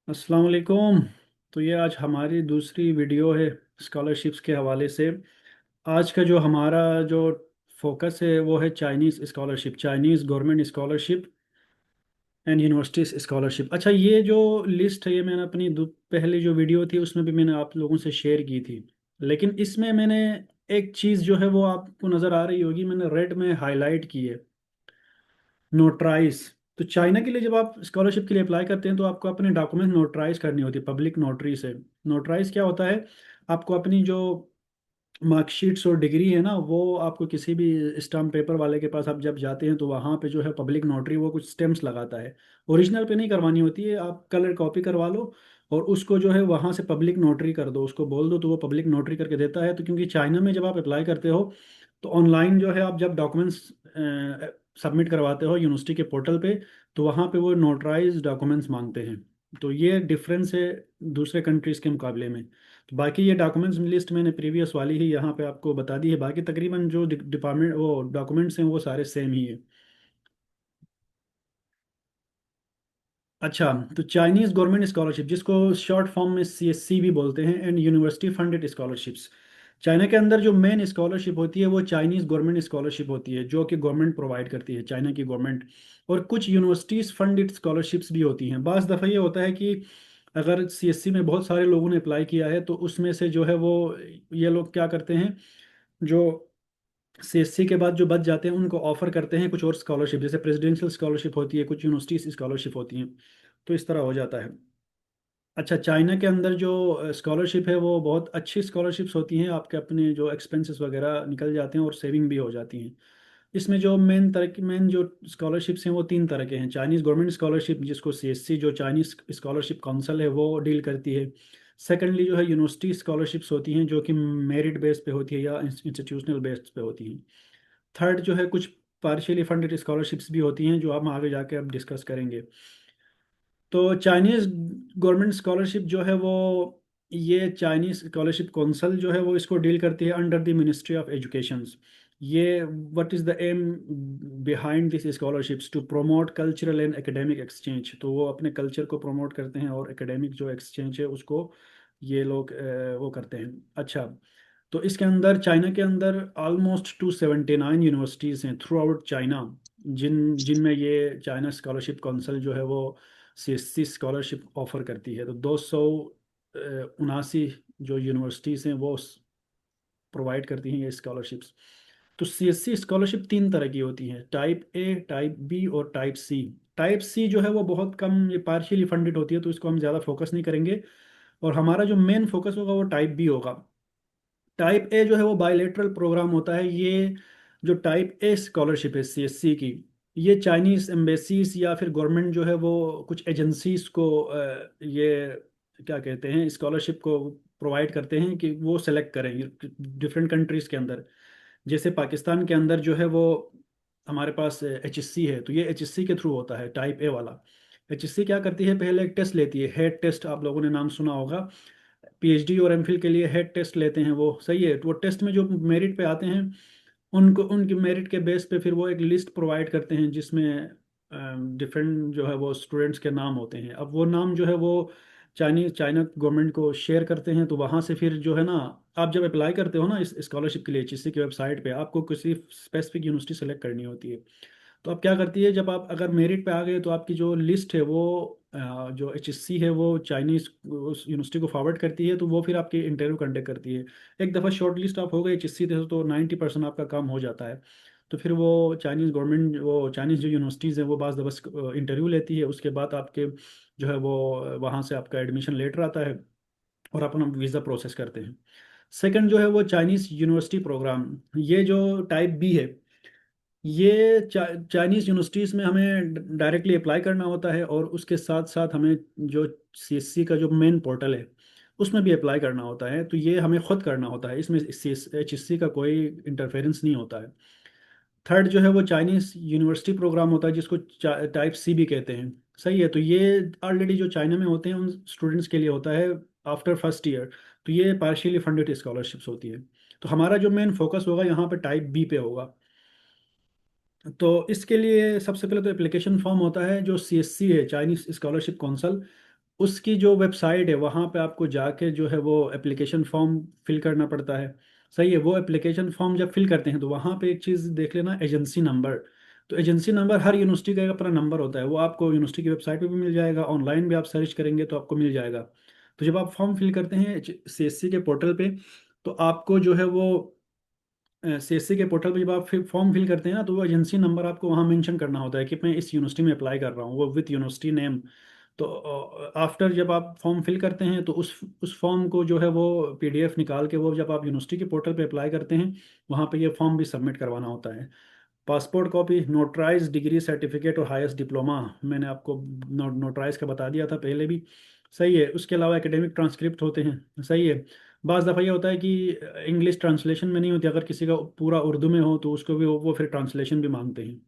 अस्सलाम वालेकुम। तो ये आज हमारी दूसरी वीडियो है स्कॉलरशिप्स के हवाले से। आज का जो हमारा जो फोकस है वो है Chinese scholarship, Chinese government scholarship and universities scholarship. अच्छा, ये जो लिस्ट है ये मैंने अपनी पहली जो वीडियो थी उसमें भी मैंने आप लोगों से शेयर की थी, लेकिन इसमें मैंने एक चीज़ जो है वो आपको नज़र आ रही होगी, मैंने रेड में हाईलाइट की है, नोटराइज। तो चाइना के लिए जब आप स्कॉलरशिप के लिए अप्लाई करते हैं तो आपको अपने डॉक्यूमेंट नोटराइज करनी होती है पब्लिक नोटरी से। नोटराइज क्या होता है? आपको अपनी जो मार्कशीट्स और डिग्री है ना, वो आपको किसी भी स्टाम्प पेपर वाले के पास आप जब जाते हैं तो वहाँ पे जो है पब्लिक नोटरी वो कुछ स्टेम्प्स लगाता है। ओरिजिनल पे नहीं करवानी होती है, आप कलर कॉपी करवा लो और उसको जो है वहाँ से पब्लिक नोटरी कर दो, उसको बोल दो तो वो पब्लिक नोटरी करके देता है। तो क्योंकि चाइना में जब आप अप्लाई करते हो तो ऑनलाइन जो है आप जब डॉक्यूमेंट्स सबमिट करवाते हो यूनिवर्सिटी के पोर्टल पे, तो वहाँ पे वो नोटराइज डॉक्यूमेंट्स मांगते हैं। तो ये डिफरेंस है दूसरे कंट्रीज़ के मुकाबले में। तो बाकी ये डॉक्यूमेंट्स लिस्ट मैंने प्रीवियस वाली ही यहाँ पे आपको बता दी है, बाकी तकरीबन जो डिपार्टमेंट वो डॉक्यूमेंट्स हैं वो सारे सेम ही है। अच्छा, तो चाइनीज़ गवर्नमेंट स्कॉलरशिप जिसको शॉर्ट फॉर्म में CSC भी बोलते हैं, and university funded scholarships. China के अंदर जो मेन स्कॉलरशिप होती है वो चाइनीज़ गवर्नमेंट स्कॉलरशिप होती है, जो कि गवर्नमेंट प्रोवाइड करती है, चाइना की गवर्नमेंट। और कुछ यूनिवर्सिटीज़ फंडेड स्कॉलरशिप्स भी होती हैं। बाज़ दफ़ा ये होता है कि अगर CSC में बहुत सारे लोगों ने अप्लाई किया है तो उसमें से जो है वो ये लोग क्या करते हैं, जो CSC के बाद जो बच जाते हैं उनको ऑफर करते हैं कुछ और स्कॉलरशिप, जैसे प्रेसिडेंशियल स्कॉलरशिप होती है, कुछ यूनिवर्सिटीज स्कॉलरशिप होती हैं। तो इस तरह हो जाता है। अच्छा, चाइना के अंदर जो स्कॉलरशिप है वो बहुत अच्छी स्कॉलरशिप्स होती हैं, आपके अपने जो एक्सपेंसेस वगैरह निकल जाते हैं और सेविंग भी हो जाती हैं। इसमें जो मेन जो स्कॉलरशिप्स हैं वो तीन तरह के हैं। चाइनीज़ गवर्नमेंट स्कॉलरशिप जिसको CSC जो चाइनीज़ स्कॉलरशिप काउंसिल है वो डील करती है। सेकेंडली जो है यूनिवर्सिटी स्कॉलरशिप्स होती हैं जो कि मेरिट बेस पे होती है या इंस्टीट्यूशनल बेस पे होती हैं। थर्ड जो है कुछ पार्शियली फंडेड स्कॉलरशिप्स भी होती हैं जो हम आगे जाके अब डिस्कस करेंगे। तो चाइनीज़ गवर्नमेंट स्कॉलरशिप जो है वो, ये चाइनीज़ स्कॉलरशिप काउंसिल जो है वो इसको डील करती है under the ministry of education. ये what is the aim behind this scholarships to promote cultural and academic exchange. तो वो अपने कल्चर को प्रमोट करते हैं और एकेडमिक जो एक्सचेंज है उसको ये लोग वो करते हैं। अच्छा, तो इसके अंदर चाइना के अंदर ऑलमोस्ट 279 यूनिवर्सिटीज़ हैं थ्रू आउट चाइना, जिनमें ये चाइना स्कॉलरशिप काउंसिल जो है वो CSC स्कॉलरशिप ऑफर करती है। तो 279 जो यूनिवर्सिटीज़ हैं वो प्रोवाइड करती हैं ये स्कॉलरशिप्स। तो CSC स्कॉलरशिप तीन तरह की होती हैं, टाइप A, टाइप B और टाइप C। टाइप C जो है वो बहुत कम, ये पार्शियली फंडेड होती है तो इसको हम ज़्यादा फोकस नहीं करेंगे, और हमारा जो मेन फोकस होगा वो टाइप B होगा। टाइप ए जो है वो बायलेटरल प्रोग्राम होता है। ये जो टाइप ए स्कॉलरशिप है CSC की, ये चाइनीज एम्बेसीज या फिर गवर्नमेंट जो है वो कुछ एजेंसीज को ये क्या कहते हैं स्कॉलरशिप को प्रोवाइड करते हैं कि वो सेलेक्ट करें डिफरेंट कंट्रीज के अंदर। जैसे पाकिस्तान के अंदर जो है वो हमारे पास HSC है, तो ये HSC के थ्रू होता है टाइप ए वाला। HSC क्या करती है, पहले एक टेस्ट लेती है, हेड टेस्ट, आप लोगों ने नाम सुना होगा। PhD और MPhil के लिए हेड टेस्ट लेते हैं वो, सही है। तो वो टेस्ट में जो मेरिट पे आते हैं उनको उनके मेरिट के बेस पे फिर वो एक लिस्ट प्रोवाइड करते हैं जिसमें डिफरेंट जो है वो स्टूडेंट्स के नाम होते हैं। अब वो नाम जो है वो चाइना गवर्नमेंट को शेयर करते हैं। तो वहाँ से फिर जो है ना, आप जब अप्लाई करते हो ना इस स्कॉलरशिप के लिए HSC की वेबसाइट पे, आपको किसी स्पेसिफिक यूनिवर्सिटी सेलेक्ट करनी होती है। तो अब क्या करती है, जब आप अगर मेरिट पे आ गए तो आपकी जो लिस्ट है वो जो HSC है वो चाइनीज उस यूनिवर्सिटी को फॉरवर्ड करती है, तो वो फिर आपकी इंटरव्यू कंडक्ट करती है। एक दफ़ा शॉर्ट लिस्ट आप हो गए HSC से तो 90% आपका काम हो जाता है। तो फिर वो चाइनीज़ गवर्नमेंट, वो चाइनीज़ जो यूनिवर्सिटीज़ हैं वो बाज़ दफ़ा इंटरव्यू लेती है, उसके बाद आपके जो है वो वहाँ से आपका एडमिशन लेटर आता है और अपना वीज़ा प्रोसेस करते हैं। सेकंड जो है वो चाइनीज़ यूनिवर्सिटी प्रोग्राम, ये जो टाइप B है, ये चाइनीज़ यूनिवर्सिटीज़ में हमें डायरेक्टली अप्लाई करना होता है और उसके साथ साथ हमें जो CSC का जो मेन पोर्टल है उसमें भी अप्लाई करना होता है। तो ये हमें खुद करना होता है, इसमें HSC का कोई इंटरफेरेंस नहीं होता है। थर्ड जो है वो चाइनीज़ यूनिवर्सिटी प्रोग्राम होता है जिसको टाइप C भी कहते हैं, सही है। तो ये ऑलरेडी जो चाइना में होते हैं उन स्टूडेंट्स के लिए होता है आफ्टर फर्स्ट ईयर। तो ये पार्शियली फंडेड स्कॉलरशिप्स होती है। तो हमारा जो मेन फोकस होगा यहाँ पे टाइप B पे होगा। तो इसके लिए सबसे पहले तो एप्लीकेशन फॉर्म होता है जो CSC है, चाइनीज स्कॉलरशिप काउंसिल, उसकी जो वेबसाइट है वहाँ पे आपको जाके जो है वो एप्लीकेशन फॉर्म फिल करना पड़ता है। सही है। वो एप्लीकेशन फॉर्म जब फिल करते हैं तो वहाँ पे एक चीज़ देख लेना, एजेंसी नंबर। तो एजेंसी नंबर हर यूनिवर्सिटी का एक अपना नंबर होता है, वो आपको यूनिवर्सिटी की वेबसाइट पे भी मिल जाएगा, ऑनलाइन भी आप सर्च करेंगे तो आपको मिल जाएगा। तो जब आप फॉर्म फिल करते हैं सीएससी के पोर्टल पे, तो आपको जो है वो सीएससी के पोर्टल पे जब आप फिर फॉर्म फिल करते हैं ना, तो वो एजेंसी नंबर आपको वहाँ मेंशन करना होता है कि मैं इस यूनिवर्सिटी में अप्लाई कर रहा हूँ, वो विथ यूनिवर्सिटी नेम। तो आफ्टर जब आप फॉर्म फिल करते हैं तो उस फॉर्म को जो है वो पीडीएफ निकाल के वो जब आप यूनिवर्सिटी के पोर्टल पे अप्लाई करते हैं, वहाँ पे ये फॉर्म भी सबमिट करवाना होता है। Passport copy, notarize degree certificate और हाईएस्ट डिप्लोमा, मैंने आपको नोटराइज का बता दिया था पहले भी। सही है। उसके अलावा एकेडमिक ट्रांसक्रिप्ट होते हैं। सही है। बाज़ दफ़ा ये होता है कि इंग्लिश ट्रांसलेशन में नहीं होती, अगर किसी का पूरा उर्दू में हो तो उसको भी वो फिर ट्रांसलेशन भी मांगते हैं।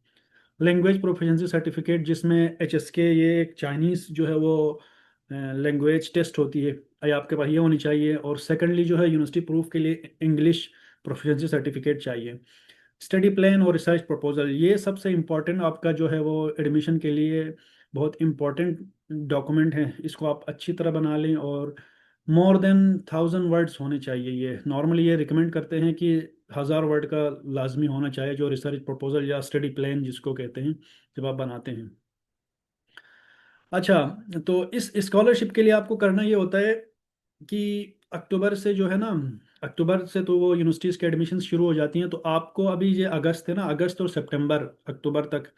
लैंग्वेज प्रोफिशिएंसी सर्टिफिकेट, जिसमें HSK, ये एक चाइनीज़ जो है वो लैंग्वेज टेस्ट होती है, ये आपके पास ये होनी चाहिए। और सेकेंडली जो है यूनिवर्सिटी प्रूफ के लिए इंग्लिश प्रोफिशिएंसी सर्टिफिकेट चाहिए। स्टडी प्लान और रिसर्च प्रपोजल, ये सबसे इम्पोर्टेंट आपका जो है वो एडमिशन के लिए बहुत इम्पोर्टेंट डॉक्यूमेंट है। इसको आप अच्छी तरह बना लें, और मोर देन 1000 वर्ड्स होने चाहिए। ये नॉर्मली ये रिकमेंड करते हैं कि 1000 वर्ड का लाजमी होना चाहिए, जो रिसर्च प्रपोजल या स्टडी प्लान जिसको कहते हैं, जब आप बनाते हैं। अच्छा, तो इस स्कॉलरशिप के लिए आपको करना ये होता है कि अक्टूबर से जो है ना, अक्टूबर से तो वो यूनिवर्सिटीज़ के एडमिशन शुरू हो जाती हैं। तो आपको अभी ये अगस्त है ना, अगस्त और सितंबर, अक्टूबर तक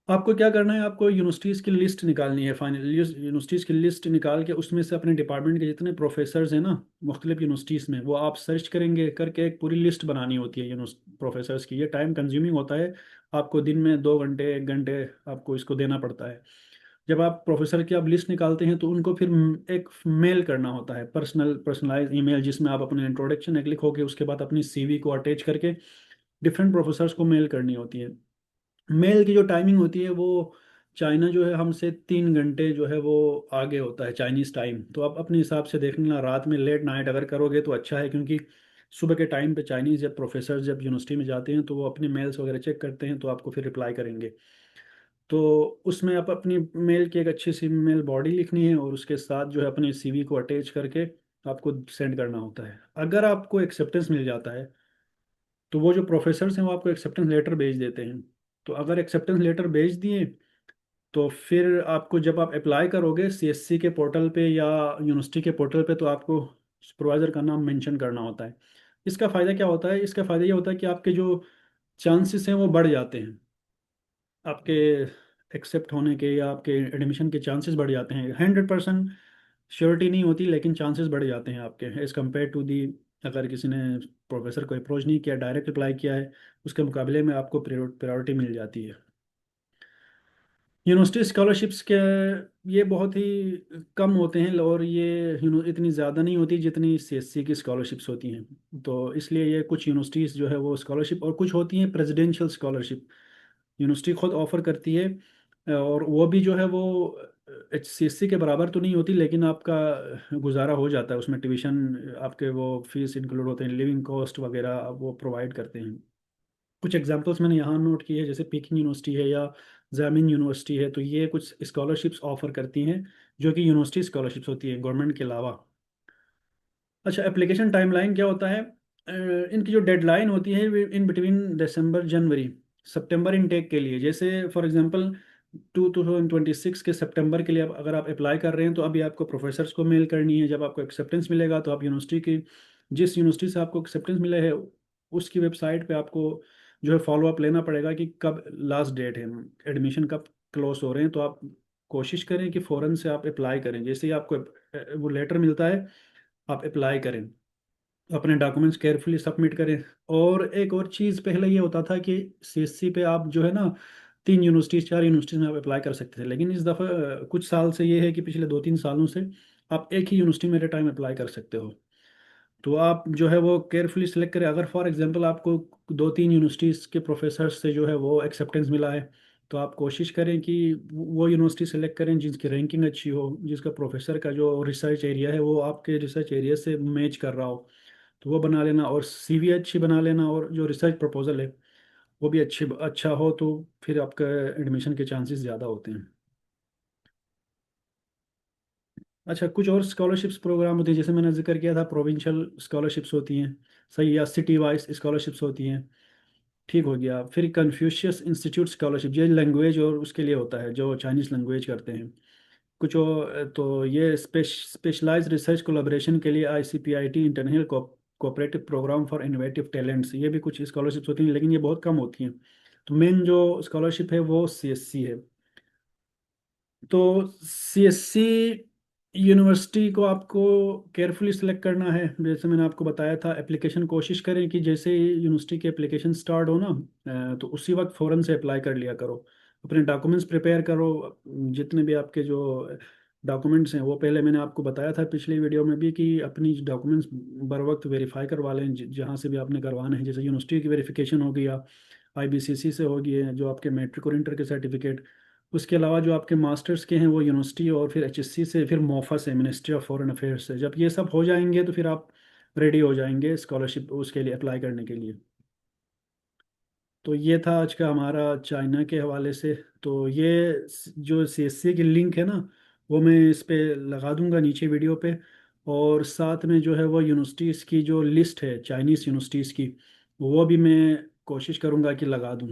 आपको क्या करना है, आपको यूनिवर्सिटीज़ की लिस्ट निकालनी है। फाइनल यूनिवर्सिटीज़ की लिस्ट निकाल के उसमें से अपने डिपार्टमेंट के जितने प्रोफेसर्स हैं ना मुख्तलिफ यूनिवर्सिटीज़ में, वो आप सर्च करेंगे करके एक पूरी लिस्ट बनानी होती है प्रोफेसर्स की। ये टाइम कंज्यूमिंग होता है, आपको दिन में 2 घंटे 1 घंटे आपको इसको देना पड़ता है। जब आप प्रोफेसर की आप लिस्ट निकालते हैं तो उनको फिर एक मेल करना होता है, पर्सनलाइज ईमेल, जिसमें आप अपने इंट्रोडक्शन एक लिखोगे, उसके बाद अपनी सीवी को अटैच करके डिफरेंट प्रोफेसर्स को मेल करनी होती है। मेल की जो टाइमिंग होती है वो, चाइना जो है हमसे 3 घंटे जो है वो आगे होता है चाइनीज़ टाइम। तो आप अपने हिसाब से देख लेना, रात में लेट नाइट अगर करोगे तो अच्छा है, क्योंकि सुबह के टाइम पे चाइनीज़ जब प्रोफेसर जब यूनिवर्सिटी में जाते हैं तो वो अपने मेल्स वगैरह चेक करते हैं, तो आपको फिर रिप्लाई करेंगे। तो उसमें आप अपनी मेल की एक अच्छी सी मेल बॉडी लिखनी है, और उसके साथ जो है अपने सीवी को अटैच करके आपको सेंड करना होता है। अगर आपको एक्सेप्टेंस मिल जाता है तो वो जो प्रोफेसर्स हैं वो आपको एक्सेप्टेंस लेटर भेज देते हैं। तो अगर एक्सेप्टेंस लेटर भेज दिए तो फिर आपको जब आप अप्लाई करोगे सीएससी के पोर्टल पे या यूनिवर्सिटी के पोर्टल पे, तो आपको सुपरवाइज़र का नाम मेंशन करना होता है। इसका फ़ायदा क्या होता है, इसका फ़ायदा ये होता है कि आपके जो चांसेस हैं वो बढ़ जाते हैं, आपके एक्सेप्ट होने के या आपके एडमिशन के चांसेस बढ़ जाते हैं। 100% श्योरिटी नहीं होती, लेकिन चांसेस बढ़ जाते हैं आपके एज़ कम्पेयर टू दी, अगर किसी ने प्रोफेसर को अप्रोच नहीं किया, डायरेक्ट अप्लाई किया है, उसके मुकाबले में आपको प्रायोरिटी मिल जाती है। यूनिवर्सिटी स्कॉलरशिप्स के ये बहुत ही कम होते हैं, और ये इतनी ज़्यादा नहीं होती जितनी सीएससी की स्कॉलरशिप्स होती हैं। तो इसलिए ये कुछ यूनिवर्सिटीज़ जो है वो स्कॉलरशिप, और कुछ होती हैं प्रेसिडेंशियल स्कॉलरशिप, यूनिवर्सिटी खुद ऑफर करती है। और वो भी जो है वो HCSC के बराबर तो नहीं होती, लेकिन आपका गुजारा हो जाता है उसमें। ट्यूशन आपके वो फीस इंक्लूड होते हैं, लिविंग कॉस्ट वगैरह वो प्रोवाइड करते हैं। कुछ एग्जांपल्स मैंने यहाँ नोट किए हैं, जैसे पीकिंग यूनिवर्सिटी है या जामिन यूनिवर्सिटी है, तो ये कुछ स्कॉलरशिप्स ऑफर करती हैं जो कि यूनिवर्सिटी स्कॉलरशिप्स होती है गवर्नमेंट के अलावा। अच्छा, एप्लीकेशन टाइमलाइन क्या होता है, इनकी जो डेडलाइन होती है in between December January, September intake के लिए। जैसे फॉर एग्जांपल 2026 के सितंबर के लिए अगर आप अप्लाई कर रहे हैं, तो अभी आपको प्रोफेसर्स को मेल करनी है। जब आपको एक्सेप्टेंस मिलेगा तो आप यूनिवर्सिटी की, जिस यूनिवर्सिटी से आपको एक्सेप्टेंस मिला है, उसकी वेबसाइट पे आपको जो है फॉलोअप लेना पड़ेगा कि कब लास्ट डेट है, एडमिशन कब क्लोज हो रहे हैं। तो आप कोशिश करें कि फ़ौरन से आप अप्लाई करें, जैसे ही आपको वो लेटर मिलता है आप अप्लाई करें, अपने डॉक्यूमेंट्स केयरफुली सबमिट करें। और एक और चीज़, पहले ये होता था कि सीएससी पे आप जो है ना 3 यूनिवर्सिटीज़ 4 यूनिवर्सिटीज़ में आप अप्लाई कर सकते थे, लेकिन इस दफ़ा कुछ साल से ये है कि पिछले 2-3 सालों से आप एक ही यूनिवर्सिटी में एट टाइम अप्लाई कर सकते हो। तो आप जो है वो केयरफुली सिलेक्ट करें। अगर फॉर एग्जांपल आपको 2-3 यूनिवर्सिटीज़ के प्रोफेसर से जो है वो एक्सेप्टेंस मिला है, तो आप कोशिश करें कि वो यूनिवर्सिटी सेलेक्ट करें जिसकी रैंकिंग अच्छी हो, जिसका प्रोफेसर का जो रिसर्च एरिया है वो आपके रिसर्च एरिया से मैच कर रहा हो, तो वो बना लेना। और सीवी अच्छी बना लेना, और जो रिसर्च प्रपोजल है वो भी अच्छा हो, तो फिर आपका एडमिशन के चांसेस ज़्यादा होते हैं। अच्छा, कुछ और स्कॉलरशिप्स प्रोग्राम होते हैं, जैसे मैंने जिक्र किया था, प्रोविंशियल स्कॉलरशिप्स होती हैं, सही, या सिटी वाइज स्कॉलरशिप्स होती हैं। ठीक हो गया। फिर कन्फ्यूशियस इंस्टीट्यूट स्कॉलरशिप, ये लैंग्वेज और उसके लिए होता है, जो चाइनीज़ लैंग्वेज करते हैं। कुछ और तो ये स्पेशलाइज रिसर्च कोलाब्रेशन के लिए ICPIT international cooperative program for innovative talents, ये भी कुछ स्कॉलरशिप्स होती हैं, लेकिन ये बहुत कम होती हैं। तो मेन जो स्कॉलरशिप है वो CSC है। तो CSC यूनिवर्सिटी को आपको केयरफुली सिलेक्ट करना है। जैसे मैंने आपको बताया था, एप्लीकेशन कोशिश करें कि जैसे ही यूनिवर्सिटी के एप्लीकेशन स्टार्ट हो ना, तो उसी वक्त फ़ौरन से अप्लाई कर लिया करो। अपने डॉक्यूमेंट्स प्रिपेयर करो। जितने भी आपके जो डॉक्यूमेंट्स हैं, वो पहले मैंने आपको बताया था पिछली वीडियो में भी, कि अपनी डॉक्यूमेंट्स बर वक्त वेरीफाई करवा लें, जहाँ से भी आपने करवाना है। जैसे यूनिवर्सिटी की वेरिफिकेशन हो गया, IBCC से होगी है, जो आपके मैट्रिक और इंटर के सर्टिफिकेट। उसके अलावा जो आपके मास्टर्स के हैं वो यूनिवर्सिटी, और फिर HSC से, फिर मोफा से, मिनिस्ट्री ऑफ फॉरेन अफेयर्स से। जब ये सब हो जाएंगे तो फिर आप रेडी हो जाएंगे स्कॉलरशिप उसके लिए अप्लाई करने के लिए। तो ये था आज का हमारा चाइना के हवाले से। तो ये जो CSC की लिंक है ना, वो मैं इस पे लगा दूंगा नीचे वीडियो पे। और साथ में जो है वो यूनिवर्सिटीज़ की जो लिस्ट है चाइनीज़ यूनिवर्सिटीज़ की, वो भी मैं कोशिश करूंगा कि लगा दूं।